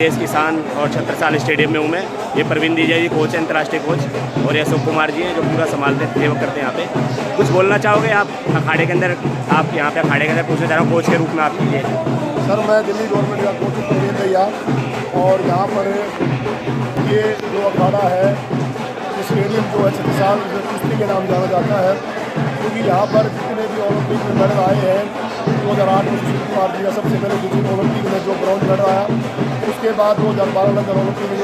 देश किसान और छत्रसाल स्टेडियम में हूँ मैं। ये प्रवीण दीजिया जी कोच हैं, अंतर्राष्ट्रीय कोच, और ये अशोक कुमार जी हैं जो पूरा संभालते हैं, सेवक करते हैं यहाँ पे। कुछ बोलना चाहोगे आप अखाड़े के अंदर? आप यहाँ पे अखाड़े के अंदर पूछना चाह रहा हूँ कोच के रूप में आपके लिए। सर मैं दिल्ली गवर्नमेंट का कोच प्रवीण दीजिया, और यहाँ पर ये जो अखाड़ा है स्टेडियम जो है छत्रसाल कुश्ती के नाम जाना जाता है, क्योंकि यहाँ पर जितने भी ओलंपिक में मेडल आए हैं 2008 में सुशील कुमार जी का सबसे पहले जिस ओलंपिक में जो ब्रॉन्ज मेडल आया, उसके बाद 2012 लंदन ओलंपिक में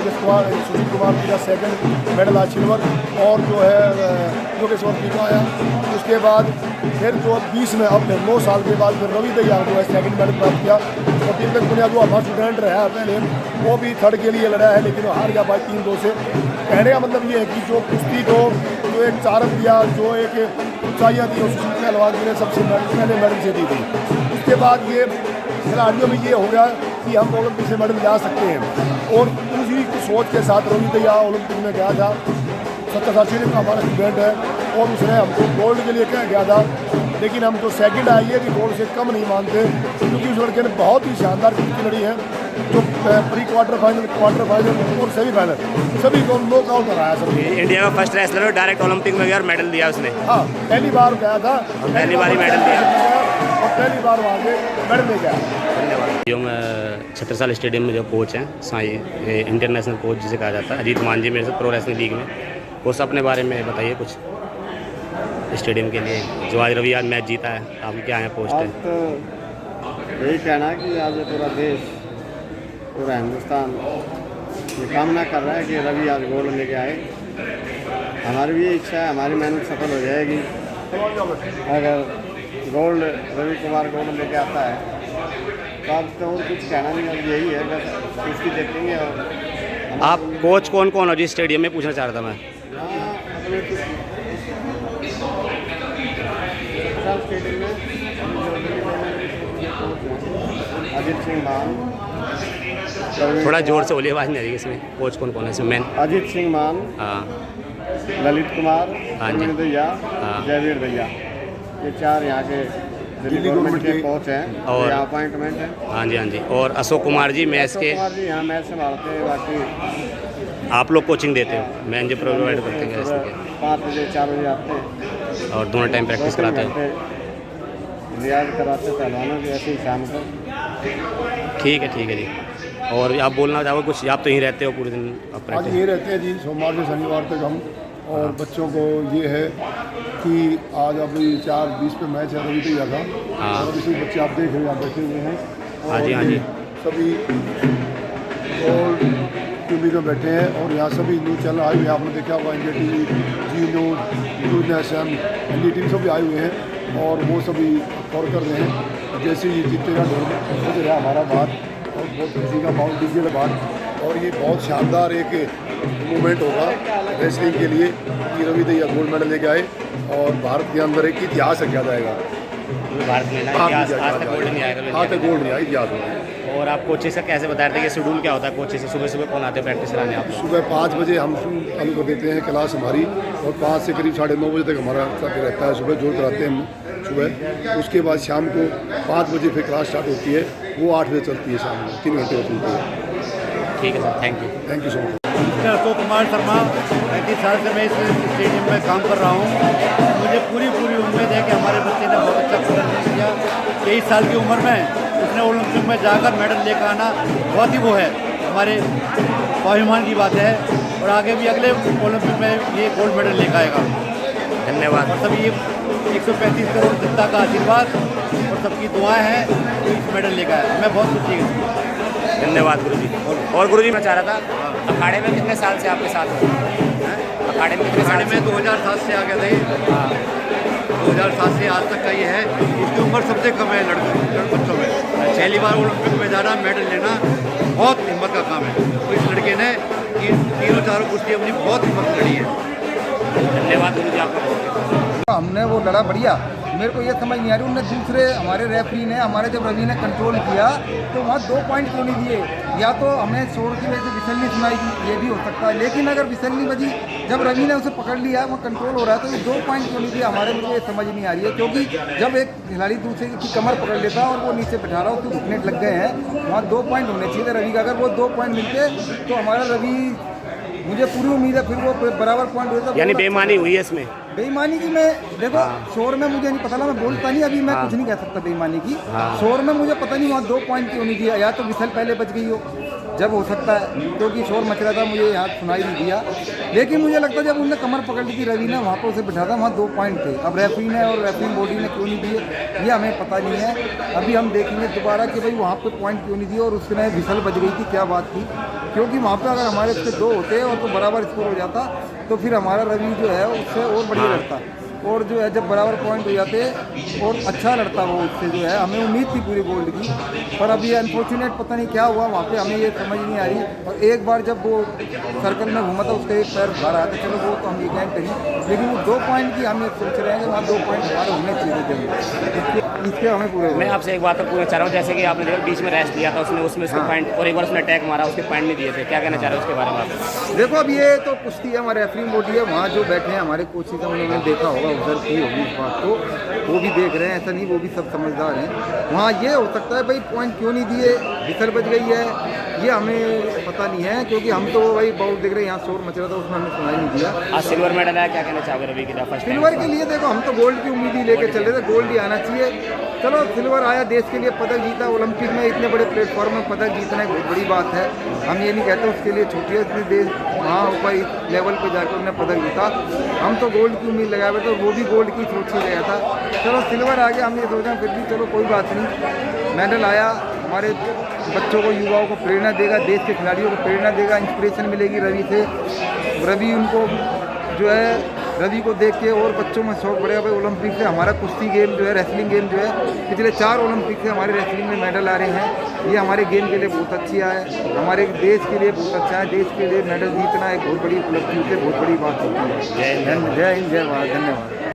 सुशील कुमार जी का सेकंड मेडल आया सिल्वर, और जो है योगेश्वर जी का आया। उसके बाद फिर जो 20 में अब 9 साल के बाद फिर रवि दहिया जो है सेकंड मेडल प्राप्त किया, और दीपक पुनिया जो हमारा स्टूडेंट रहा है पहले, वो भी थर्ड के लिए लड़ा है, लेकिन वो हार गया भाई 3-2 से। कहने का मतलब ये है कि जो कुश्ती को जो एक चारक दिया, जो एक ऊंचाइयाँ दी, सुशील पहलवान जी ने सबसे पहले मेडल से दी थी। उसके बाद ये खिलाड़ियों में ये हो गया कि हम ओलंपिक से मेडल ला सकते हैं, और उसी सोच के साथ रवि दहिया ओलंपिक में गया था। छत्रसाल का हमारा स्टूडेंट है, और उसने हमको गोल्ड के लिए कह गया था, लेकिन हम जो सेकंड आई है कि गोल्ड से कम नहीं मानते, क्योंकि उस लड़के ने बहुत ही शानदार कुश्ती लड़ी है, जो pre quarter final, quarter final और सेमीफाइनल सभी को नॉकआउट कराया। सभी इंडिया का फर्स्ट रेसलर डायरेक्ट ओलंपिक में गया और मेडल दिया उसने। हाँ, पहली बार गया था, पहली बार ही मेडल दिया और पहली बार वहाँ के मेडल ले गया। धन्यवाद। जो मैं छत्रसाल स्टेडियम में जो कोच हैं साई इंटरनेशनल कोच जिसे कहा जाता है, अजीत मान जी मेरे से प्रो रेसलिंग लीग में, उस अपने बारे में बताइए कुछ स्टेडियम के लिए, जो आज रवि आज मैच जीता है, आपकी क्या है पोस्ट है? तो यही कहना है कि आज पूरा देश, पूरा हिंदुस्तान ये कामना कर रहा है कि रवि आज गोल्ड लेके आए। हमारी भी इच्छा है, हमारी मेहनत सफल हो जाएगी। अगर गोल्ड रवि कुमार गोल्ड लेके आता है तो अब तो और कुछ कहना नहीं, अब यही है, बस उसकी देखेंगे। और आप कोच कौन कौन हो जिस स्टेडियम में, पूछना चाह रहा था मैं। स्टेडियम में अजीत सिंह मान, थोड़ा जोर से बोलिए, आवाज़ नहीं आ रही है इसमें। कोच कौन कौन है इसमें? मैन अजीत सिंह मान, हाँ, ललित कुमार, हाँ जी, प्रवीण दहिया, हाँ, जयवीर दहिया, ये 4 यहाँ के दिल्ली गवर्नमेंट के कोच हैं और यहाँ अपॉइंटमेंट है। हाँ जी, हाँ जी। और अशोक कुमार जी मैच के? कुमार जी यहाँ मैच संभालते हैं। बाकी आप लोग कोचिंग देते हो? मैन जो प्रोवाइड करते हैं? 5 बजे 4 बजे आते हैं और दोनों टाइम प्रैक्टिस कराते हैं? रियाज कराते हैं पहलवानों की, ऐसे ही शाम को। ठीक है जी। और आप बोलना चाहोगे कुछ? आप तो यहीं रहते हो पूरे दिन? आज ये रहते हैं जी, सोमवार से शनिवार तक हम, और बच्चों को ये है कि आज अभी 4:20 पे मैच है रवि दहिया का, हाँ, और इसी बच्चे आप देख रहे हैं, आप बैठे हुए हैं, हाँ जी, हाँ जी, सभी और टीवी में बैठे हैं, और यहाँ सभी न्यूज़ चैनल आए हुए हैं। आपने देखा होगा इंडिया टीवी, जी न्यूज़ नेशन, NDTV सभी आए हुए हैं, और वो सभी कवर कर रहे हैं। जैसे ही जीतेगा ढोल रहा हमारा बात, और बहुत खुशी का माहौल दीजिए बात, और ये बहुत शानदार एक मूवमेंट होगा रेसलिंग के लिए कि रवि दहिया गोल्ड मेडल लेके आए, और भारत के अंदर एक इतिहास रखा जाएगा। भारत में ना इतिहास, आज तक गोल्ड नहीं आएगा। आज तक गोल्ड नहीं आया, इतिहास होगा। और आप कोचेस का कैसे बता रहे थे कि शेड्यूल क्या होता है कोचेस से? सुबह सुबह कौन आते हैं प्रैक्टिस कराने? आप सुबह 5 बजे हम चालू कर देते हैं क्लास हमारी, और 5 से करीब 9:30 बजे तक हमारा रहता है। सुबह जोड़ कराते हैं हम सुबह, उसके बाद शाम को 5 बजे फिर क्लास स्टार्ट होती है, वो 8 बजे चलती है, शाम में 3 घंटे चलती है। ठीक है sir, thank you. Thank you so much. Ashok Kumar Sharma, 35 साल से मैं इस स्टेडियम में काम कर रहा हूँ। मुझे पूरी उम्मीद है कि हमारे बच्चे ने बहुत अच्छा प्रदर्शन किया। 23 साल की उम्र में उसने ओलंपिक में जाकर मेडल लेकर आना बहुत ही वो है, हमारे स्वाभिमान की बात है, और आगे भी अगले ओलंपिक में ये गोल्ड मेडल लेकर आएगा। धन्यवाद। और सभी 135 करोड़ जनता का आशीर्वाद और सबकी दुआएं हैं तो इस मेडल लेकर आया। मैं बहुत खुशी हूँ। धन्यवाद गुरुजी। और गुरुजी मैं चाह रहा था अखाड़े में कितने साल से आपके साथ हो? अखाड़े में कितने साल? में 2007 से आ गए थे। 2007 से आज तक का ये है। इसकी उम्र सबसे कम है बच्चों में। पहली बार ओलंपिक में जाना, मेडल लेना बहुत हिम्मत का काम है। तो इस लड़के ने 3-4 कुश्ती अपनी बहुत हिम्मत लड़ी है। धन्यवाद गुरुजी आपका। हमने वो लड़ा बढ़िया, मेरे को ये समझ नहीं आ रही, उनने दूसरे हमारे रेफरी ने हमारे जब रवि ने कंट्रोल किया तो वहाँ 2 पॉइंट क्यों नहीं दिए? या तो हमें शोर की वजह से विसल नहीं सुनाई थी, ये भी हो सकता है, लेकिन अगर विसल नहीं बजी, जब रवि ने उसे पकड़ लिया, वहाँ कंट्रोल हो रहा है, तो ये 2 पॉइंट क्यों नहीं दिए? हमारे मुझे ये समझ नहीं आ रही है, क्योंकि जब एक खिलाड़ी दूसरे की कमर पकड़ लेता और वो नीचे बैठा रहा, उसको घुटने लग गए हैं, वहाँ 2 पॉइंट होने चाहिए थे रवि का। अगर वो 2 पॉइंट मिलते तो हमारा रवि, मुझे पूरी उम्मीद है फिर वो बराबर पॉइंट होता। यानी बेईमानी हुई है इसमें? बेईमानी की मैं देखो, शोर में मुझे नहीं पता ना, मैं बोलता नहीं अभी, मैं कुछ नहीं कह सकता बेईमानी की। शोर में मुझे पता नहीं वहाँ 2 पॉइंट क्यों नहीं दिया, या तो विसल पहले बच गई हो, जब हो सकता है, क्योंकि शोर मच रहा था, मुझे यहाँ सुनाई नहीं दिया। लेकिन मुझे लगता है जब उनने कमर पकड़ ली थी रवि ने, वहाँ पर उसे बिठा था, वहाँ 2 पॉइंट थे। अब रेफरी ने और रेफरी बॉडी ने क्यों नहीं दिए, ये हमें पता नहीं है। अभी हम देखेंगे दोबारा कि भाई वहाँ पे पॉइंट क्यों नहीं दिए और उसने विसल बच गई थी, क्या बात थी, क्योंकि वहाँ पे अगर हमारे उससे 2 होते और तो बराबर स्कोर हो जाता, तो फिर हमारा रवि जो है उससे और बढ़िया लड़ता, और जो है जब बराबर पॉइंट हो जाते और अच्छा लड़ता वो उससे, जो है हमें उम्मीद थी पूरी गोल्ड की। पर अभी अनफॉर्चुनेट पता नहीं क्या हुआ वहाँ पे, हमें ये समझ नहीं आ रही। और एक बार जब वो सर्कल में घूमा था, उसका एक पैर बाहर आया था, चलो वो तो हम ये गेम करें, लेकिन वो 2 पॉइंट की हम ये सोच रहे हैं कि वहाँ 2 पॉइंट हमारे होने चाहिए, इसके हमें पूरे। मैं आपसे एक बात पूछना चाह रहा हूँ, जैसे कि आपने देखा बीच में रेस्ट लिया था उसने, उसमें उसके पॉइंट, और एक बार उसने अटैक मारा, उसके पॉइंट नहीं दिए थे, क्या कहना चाह रहे हो उसके बारे में आप? देखो अब ये तो कुश्ती है, हमारे रेफरी बॉडी है, वहाँ जो बैठे हैं हमारे कोचिंग हैं, उन्होंने देखा होगा, ऑब्जर्व की होगी इस बात को, वो भी देख रहे हैं, ऐसा नहीं, वो भी सब समझदार हैं। वहाँ ये हो सकता है भाई पॉइंट क्यों नहीं दिए, विसल बच गई है, ये हमें पता नहीं है, क्योंकि हम तो भाई बहुत देख रहे हैं, यहाँ शोर मच रहा था, उसमें हमने सुनाई नहीं दिया। आज सिल्वर मेडल आया, क्या कहना चाहोगे रवि की तरफ? सिल्वर के लिए देखो हम तो गोल्ड की उम्मीद ही लेके चल रहे थे, गोल्ड ही आना चाहिए। चलो सिल्वर आया, देश के लिए पदक जीता, ओलंपिक में इतने बड़े प्लेटफॉर्म में पदक जीतना एक बहुत बड़ी बात है, हम ये नहीं कहते उसके लिए छोटी है, इतने देश वहाँ ऊपर इस लेवल पे जाकर उन्होंने पदक जीता, हम तो गोल्ड की उम्मीद लगाए हुए थे, वो भी गोल्ड की सोच ही गया था। चलो सिल्वर आ गया, हम ये सोचा फिर भी चलो कोई बात नहीं, मेडल आया, हमारे बच्चों को, युवाओं को प्रेरणा देगा, देश के खिलाड़ियों को प्रेरणा देगा, इंस्पिरेशन मिलेगी रवि से, रवि उनको जो है, रवि को देख के और बच्चों में शौक बढ़ेगा भाई ओलंपिक से। हमारा कुश्ती गेम जो है, रेसलिंग गेम जो है, पिछले 4 ओलंपिक से हमारे रेसलिंग में मेडल आ रहे हैं, ये हमारे गेम के लिए बहुत अच्छी है, हमारे देश के लिए बहुत अच्छा है, देश के लिए मेडल जीतना एक बहुत बड़ी उपलब्धि होती है, बहुत बड़ी बात होती है। जय हिंद, जय भारत, धन्यवाद।